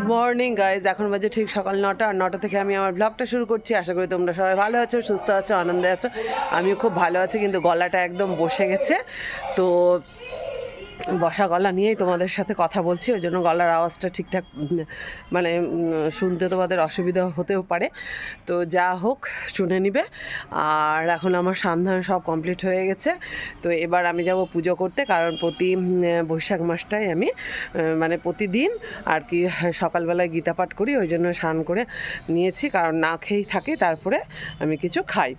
Morning guys, এখন বাজে ঠিক সকাল 9টা, আর 9টা থেকে আমি আমার ব্লগটা শুরু করছি। আশা করি তোমরা সবাই ভালো আছো, সুস্থ আছো, আনন্দে আছো। আমিও খুব ভালো আছি, কিন্তু গলাটা একদম বসে গেছে। তো বসা গলা নিয়েই তোমাদের সাথে কথা বলছি, ওই জন্য গলার আওয়াজটা ঠিকঠাক মানে শুনতে তোমাদের অসুবিধা হতেও পারে। তো যা হোক, শুনে নিবে। আর এখন আমার সন্ধান সব কমপ্লিট হয়ে গেছে। তো এবার আমি যাব পুজো করতে, কারণ প্রতি বৈশাখ মাসটাই আমি মানে প্রতিদিন আর কি সকালবেলায় গীতা পাঠ করি, ওই জন্য স্নান করে নিয়েছি, কারণ না খেয়েই থাকি, তারপরে আমি কিছু খাই।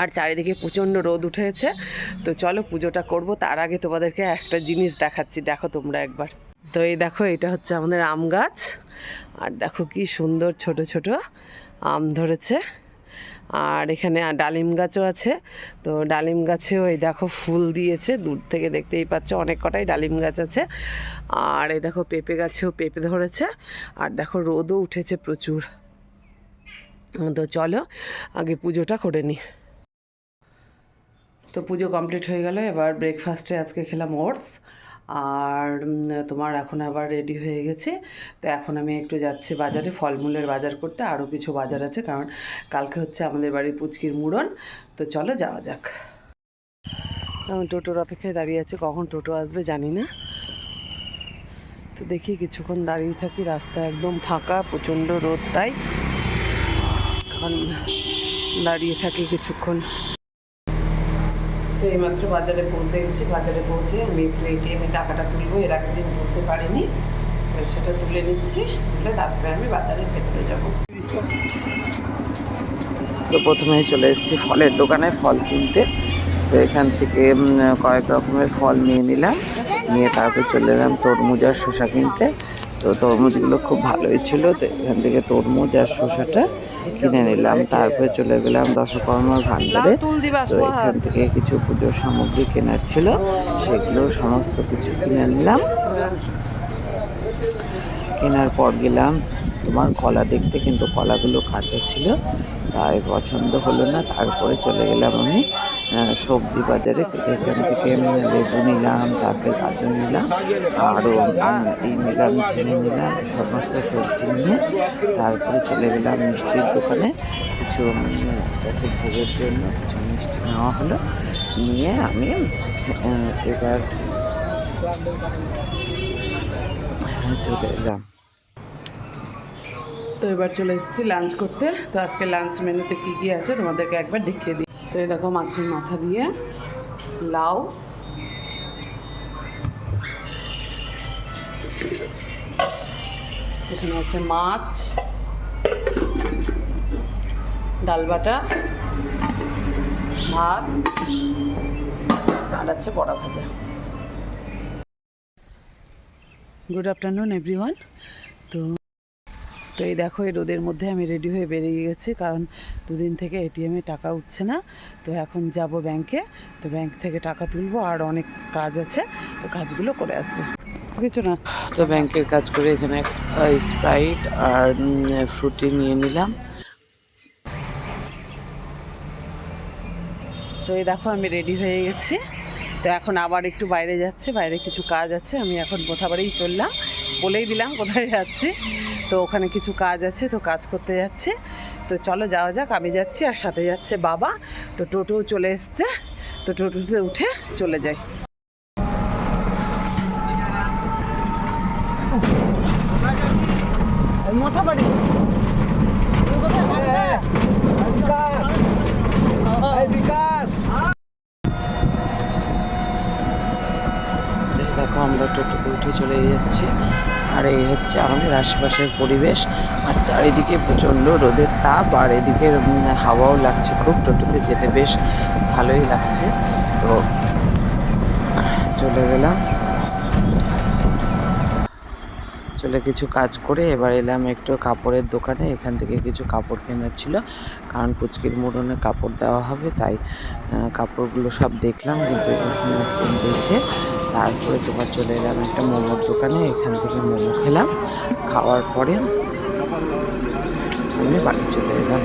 আর চারিদিকে প্রচণ্ড রোদ উঠেছে। তো চলো পুজোটা করব, তার আগে তোমাদেরকে একটা জিনিস দেখাচ্ছি, দেখো তোমরা একবার। তো এই দেখো, এটা হচ্ছে আমাদের আম গাছ, আর দেখো কি সুন্দর ছোট ছোট আম ধরেছে। আর এখানে ডালিম গাছও আছে। তো ডালিম গাছেও এই দেখো ফুল দিয়েছে, দূর থেকে দেখতেই পাচ্ছ অনেক কটাই ডালিম গাছ আছে। আর এই দেখো পেঁপে গাছেও পেঁপে ধরেছে। আর দেখো রোদও উঠেছে প্রচুর। তো চলো আগে পুজোটা করে নিই। তো পুজো কমপ্লিট হয়ে গেল। এবার ব্রেকফাস্টে আজকে খেলাম ওটস। আর তোমার এখন আবার রেডি হয়ে গেছে। তো এখন আমি একটু যাচ্ছি বাজারে, ফলমূলের বাজার করতে। আরও কিছু বাজার আছে, কারণ কালকে হচ্ছে আমাদের বাড়ির পুচকির মুড়ন। তো চলো যাওয়া যাক। আমি টোটোর অপেক্ষায় দাঁড়িয়ে আছি, কখন টোটো আসবে জানি না। তো দেখি কিছুক্ষণ দাঁড়িয়ে থাকি। রাস্তা একদম ফাঁকা, প্রচণ্ড রোদ, তাই এখন দাঁড়িয়ে থাকি কিছুক্ষণ। তো এইমাত্র বাজারে পৌঁছে গেছি। বাজারে পৌঁছে আমি একটু এটিএমে টাকাটা তুলবো, এর আগের দিন তুলতে পারিনি, সেটা তুলে নিচ্ছি, তুলে তারপরে আমি বাজারে ভেতরে যাবো। তো প্রথমেই চলে এসেছি ফলের দোকানে ফল কিনতে। তো এখান থেকে কয়েক রকমের ফল নিয়ে নিলাম, নিয়ে তারপর চলে এলাম তরমুজ আর শসা কিনতে। তো তরমুজগুলো খুব ভালোই ছিল, তো এখান থেকে তরমুজ আর শসাটা কিনে নিলাম। তারপরে চলে গেলাম দশকর্মার ভাণ্ডারে। তো এখান থেকে কিছু পুজোর সামগ্রী কেনার ছিল, সেগুলো সমস্ত কিছু কিনে নিলাম। কেনার পর গেলাম তোমার কলা দেখতে, কিন্তু কলাগুলো কাঁচা ছিল, তাই পছন্দ হলো না। তারপরে চলে গেলাম আমি সবজি বাজারে। এখান থেকে লেবু নিলাম, তারপরে গাজর নিলাম, আরও এই নিলাম, ঝিঙে নিলাম, সমস্ত সবজি নিয়ে তারপরে চলে গেলাম মিষ্টির দোকানে। কিছু কাছে ভোগের জন্য কিছু মিষ্টি নেওয়া হলো, নিয়ে আমি এবার চলে এলাম। তো এবার চলে এসেছি লাঞ্চ করতে। তো আজকে লাঞ্চ মেনুতে কী কী আছে তোমাদেরকে একবার দেখিয়ে দিই। তো এই দেখো, মাছের মাথা দিয়ে লাউ, এখানে আছে মাছ, ডাল বাটা, ভাত, আর আছে বড়া ভাজা। Good afternoon everyone. তো এই দেখো, এই রোদের মধ্যে আমি রেডি হয়ে বেরিয়ে গেছি, কারণ দুদিন থেকে এটিএমে টাকা উঠছে না। তো এখন যাব ব্যাংকে, তো ব্যাংক থেকে টাকা তুলবো, আর অনেক কাজ আছে, তো কাজগুলো করে আসবো, কিছু না। তো ব্যাংকের কাজ করে এখানে স্প্রাইট আর ফ্রুটি নিয়ে নিলাম। তো এই দেখো, আমি রেডি হয়ে গেছি। তো এখন আবার একটু বাইরে যাচ্ছে, বাইরে কিছু কাজ আছে। আমি এখন কোথাবারেই চললাম, বলেই দিলাম কোথায় যাচ্ছি। তো ওখানে কিছু কাজ আছে, তো কাজ করতে যাচ্ছি। তো চলো যাওয়া যাক। আমি যাচ্ছি, আর সাথে যাচ্ছে বাবা। তো টোটো চলে এসছে, তো টোটোতে উঠে চলে যাই। মোথাবাড়ি দেখো, আমরা টোটোতে উঠে চলে যাচ্ছি। আর এই হচ্ছে আমাদের আশেপাশের পরিবেশ। আর চারিদিকে প্রচণ্ড রোদের তাপ, আর এদিকে হাওয়াও লাগছে খুব। টোটোতে যেতে বেশ ভালোই লাগছে। তো চলে গেলাম, চলে কিছু কাজ করে এবার এলাম একটু কাপড়ের দোকানে। এখান থেকে কিছু কাপড় কেনার ছিল, কারণ পুচকির মুড়নে কাপড় দেওয়া হবে, তাই কাপড়গুলো সব দেখলাম। কিন্তু দেখে তারপরে তোমার চলে এলাম একটা মোমোর দোকানে। এখান থেকে মোমো খেলাম, খাওয়ার পরে আমি বাড়ি চলে এলাম।